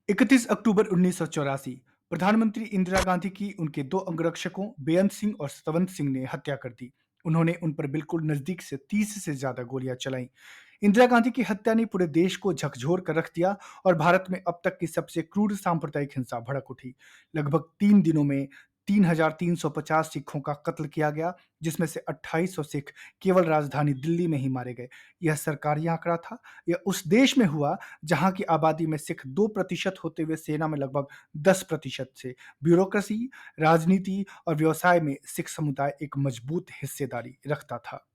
31 अक्टूबर 1984 प्रधानमंत्री इंदिरा गांधी की उनके दो अंगरक्षकों बेअंत सिंह और सतवंत सिंह ने हत्या कर दी। उन्होंने उन पर बिल्कुल नजदीक से 30 से ज्यादा गोलियां चलाईं। इंदिरा गांधी की हत्या ने पूरे देश को झकझोर कर रख दिया और भारत में अब तक की सबसे क्रूर सांप्रदायिक हिंसा भड़क उठी। लगभग 3 दिनों में 3,350 सिखों का कत्ल किया गया, जिसमें से 2800 सिख केवल राजधानी दिल्ली में ही मारे गए। यह सरकारी आंकड़ा था। यह उस देश में हुआ जहां की आबादी में सिख 2% होते हुए सेना में लगभग 10% से ब्यूरोक्रेसी, राजनीति और व्यवसाय में सिख समुदाय एक मजबूत हिस्सेदारी रखता था।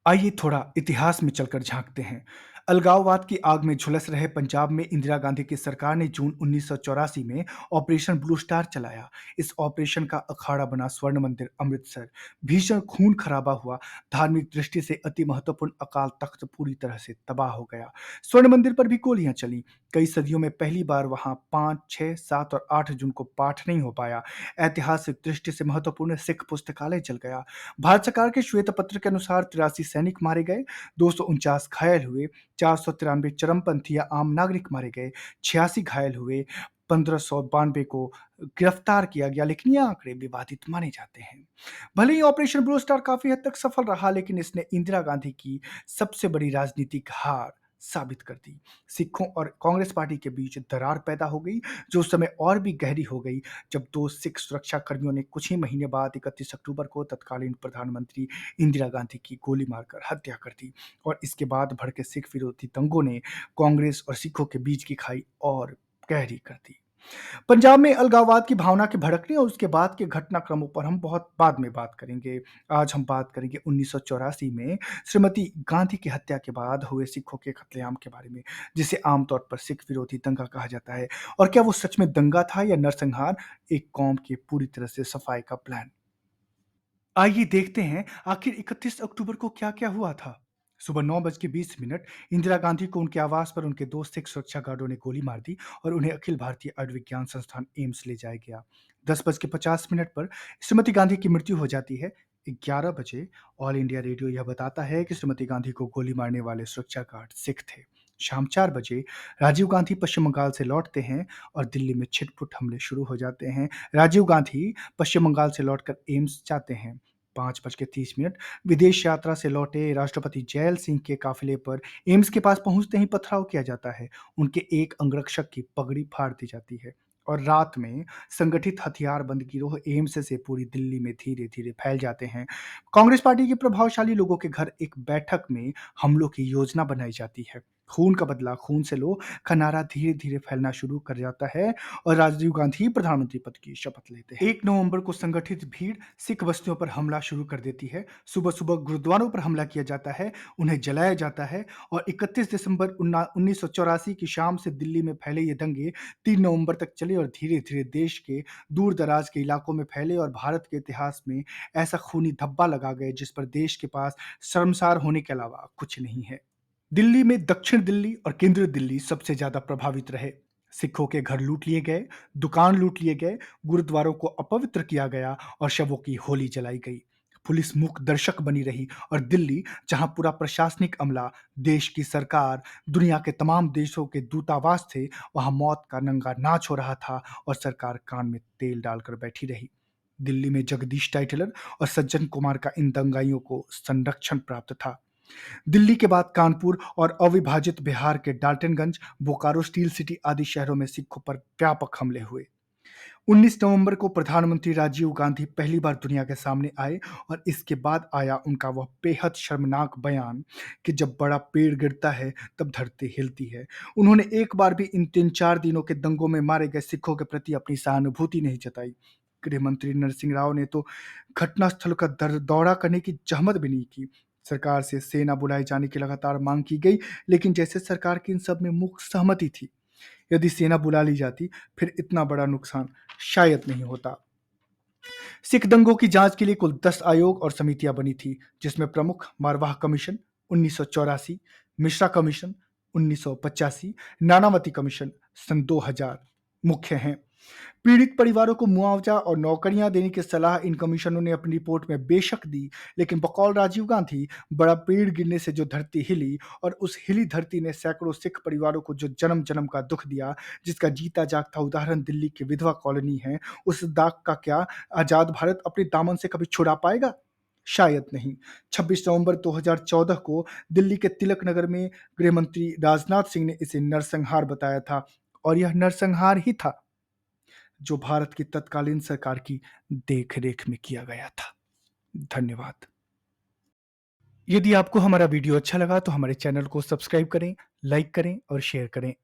आइए थोड़ा इतिहास में चलकर झांकते हैं। अलगाववाद की आग में झुलस रहे पंजाब में इंदिरा गांधी की सरकार ने जून 1984 में ऑपरेशन ब्लू स्टार चलाया। इस ऑपरेशन का अखाड़ा बना स्वर्ण मंदिर अमृतसर। भीषण खून खराबा हुआ। धार्मिक दृष्टि से अति महत्वपूर्ण अकाल तख्त पूरी तरह से तबाह हो गया। स्वर्ण मंदिर पर भी गोलियां चली। कई सदियों में पहली बार वहां 5, 6, 7 और 8 जून को पाठ नहीं हो पाया। ऐतिहासिक दृष्टि से महत्वपूर्ण सिख पुस्तकालय जल गया। भारत सरकार के श्वेत पत्र के अनुसार 83 सैनिक मारे गए, 249 घायल हुए, 493 चरमपंथी या आम नागरिक मारे गए, 86 घायल हुए, 1592 को गिरफ्तार किया गया। लेकिन ये आंकड़े विवादित माने जाते हैं। भले ही ऑपरेशन ब्लू स्टार काफी हद तक सफल रहा, लेकिन इसने इंदिरा गांधी की सबसे बड़ी राजनीतिक हार साबित कर दी। सिखों और कांग्रेस पार्टी के बीच दरार पैदा हो गई, जो उस समय और भी गहरी हो गई जब दो सिख सुरक्षा कर्मियों ने कुछ ही महीने बाद 31 अक्टूबर को तत्कालीन प्रधानमंत्री इंदिरा गांधी की गोली मारकर हत्या कर दी। और इसके बाद भड़के सिख विरोधी दंगों ने कांग्रेस और सिखों के बीच की खाई और गहरी कर दी। पंजाब में अलगाववाद की भावना के भड़कने और उसके बाद के घटनाक्रमों पर हम बहुत बाद में बात करेंगे। आज हम बात करेंगे 1984 में श्रीमती गांधी की हत्या के बाद हुए सिखों के कत्लेआम के बारे में, जिसे आमतौर पर सिख विरोधी दंगा कहा जाता है। और क्या वो सच में दंगा था या नरसंहार, एक कौम के पूरी तरह से सफाई का प्लान। आइए देखते हैं आखिर 31 अक्टूबर को क्या क्या हुआ था। सुबह 9:20 इंदिरा गांधी को उनके आवास पर उनके दो सिख सुरक्षा गार्डों ने गोली मार दी और उन्हें अखिल भारतीय आयुर्विज्ञान संस्थान एम्स ले जाया गया। 10:50 पर श्रीमती गांधी की मृत्यु हो जाती है। 11 बजे ऑल इंडिया रेडियो यह बताता है कि श्रीमती गांधी को गोली मारने वाले सुरक्षा गार्ड सिख थे। शाम 4 बजे राजीव गांधी पश्चिम बंगाल से लौटते हैं और दिल्ली में छिटपुट हमले शुरू हो जाते हैं। राजीव गांधी पश्चिम बंगाल से लौटकर एम्स जाते हैं। 5:30 विदेश यात्रा से लौटे राष्ट्रपति जैल सिंह के काफिले पर एम्स के पास पहुंचते ही पथराव किया जाता है। उनके एक अंगरक्षक की पगड़ी फाड़ दी जाती है और रात में संगठित हथियारबंद गिरोह एम्स से पूरी दिल्ली में धीरे धीरे फैल जाते हैं। कांग्रेस पार्टी के प्रभावशाली लोगों के घर एक बैठक में हमलों की योजना बनाई जाती है। खून का बदला खून से लो का नारा धीरे धीरे फैलना शुरू कर जाता है और राजीव गांधी प्रधानमंत्री पद की शपथ लेते हैं। 1 नवंबर को संगठित भीड़ सिख बस्तियों पर हमला शुरू कर देती है। सुबह सुबह गुरुद्वारों पर हमला किया जाता है, उन्हें जलाया जाता है और 31 दिसंबर 1984 की शाम से दिल्ली में फैले ये दंगे 3 नवंबर तक चले और धीरे धीरे देश के दूर दराज के इलाकों में फैले और भारत के इतिहास में ऐसा खूनी धब्बा लगा गए जिस पर देश के पास शर्मसार होने के अलावा कुछ नहीं है। दिल्ली में दक्षिण दिल्ली और केंद्रीय दिल्ली सबसे ज्यादा प्रभावित रहे। सिखों के घर लूट लिए गए, दुकान लूट लिए गए, गुरुद्वारों को अपवित्र किया गया और शवों की होली जलाई गई। पुलिस मूक दर्शक बनी रही और दिल्ली, जहां पूरा प्रशासनिक अमला, देश की सरकार, दुनिया के तमाम देशों के दूतावास थे, वहां मौत का नंगा नाच हो रहा था और सरकार कान में तेल डालकर बैठी रही। दिल्ली में जगदीश टाइटलर और सज्जन कुमार का इन दंगाइयों को संरक्षण प्राप्त था। दिल्ली के बाद कानपुर और अविभाजित बिहार के डाल्टनगंज, बोकारो स्टील सिटी आदि शहरों में सिखों पर व्यापक हमले हुए। 19 नवंबर को प्रधानमंत्री राजीव गांधी पहली बार दुनिया के सामने आए और इसके बाद आया उनका वह बेहद शर्मनाक बयान कि जब बड़ा पेड़ गिरता है तब धरती हिलती है। उन्होंने एक बार भी इन 3-4 दिनों के दंगों में मारे गए सिखों के प्रति अपनी सहानुभूति नहीं जताई। गृह मंत्री नरसिंह राव ने तो घटनास्थल का दौरा करने की जहमत भी नहीं की। सरकार से सेना बुलाए जाने की लगातार मांग की गई, लेकिन जैसे सरकार की इन सब में मुख्य सहमति थी। यदि सेना बुला ली जाती फिर इतना बड़ा नुकसान शायद नहीं होता। सिख दंगों की जांच के लिए कुल 10 आयोग और समितियां बनी थी, जिसमें प्रमुख Marwah commission 1984, Mishra commission 1985, Nanavati commission सन 2000 मुख्य हैं। पीड़ित परिवारों को मुआवजा और नौकरियां देने की सलाह इन कमीशनों ने अपनी रिपोर्ट में बेशक दी, लेकिन बकौल राजीव गांधी, बड़ा पेड़ गिरने से जो धरती हिली और उस हिली धरती ने सैकड़ों सिख परिवारों को जो जन्म जन्म का दुख दिया, जिसका जीता जागता उदाहरण दिल्ली की विधवा कॉलोनी है, उस दाग का क्या आजाद भारत अपने दामन से कभी छुड़ा पाएगा? शायद नहीं। 26 नवंबर 2014 को दिल्ली के तिलक नगर में गृह मंत्री राजनाथ सिंह ने इसे नरसंहार बताया था, और यह नरसंहार ही था जो भारत की तत्कालीन सरकार की देख-रेख में किया गया था। धन्यवाद। यदि आपको हमारा वीडियो अच्छा लगा तो हमारे चैनल को सब्सक्राइब करें, लाइक करें और शेयर करें।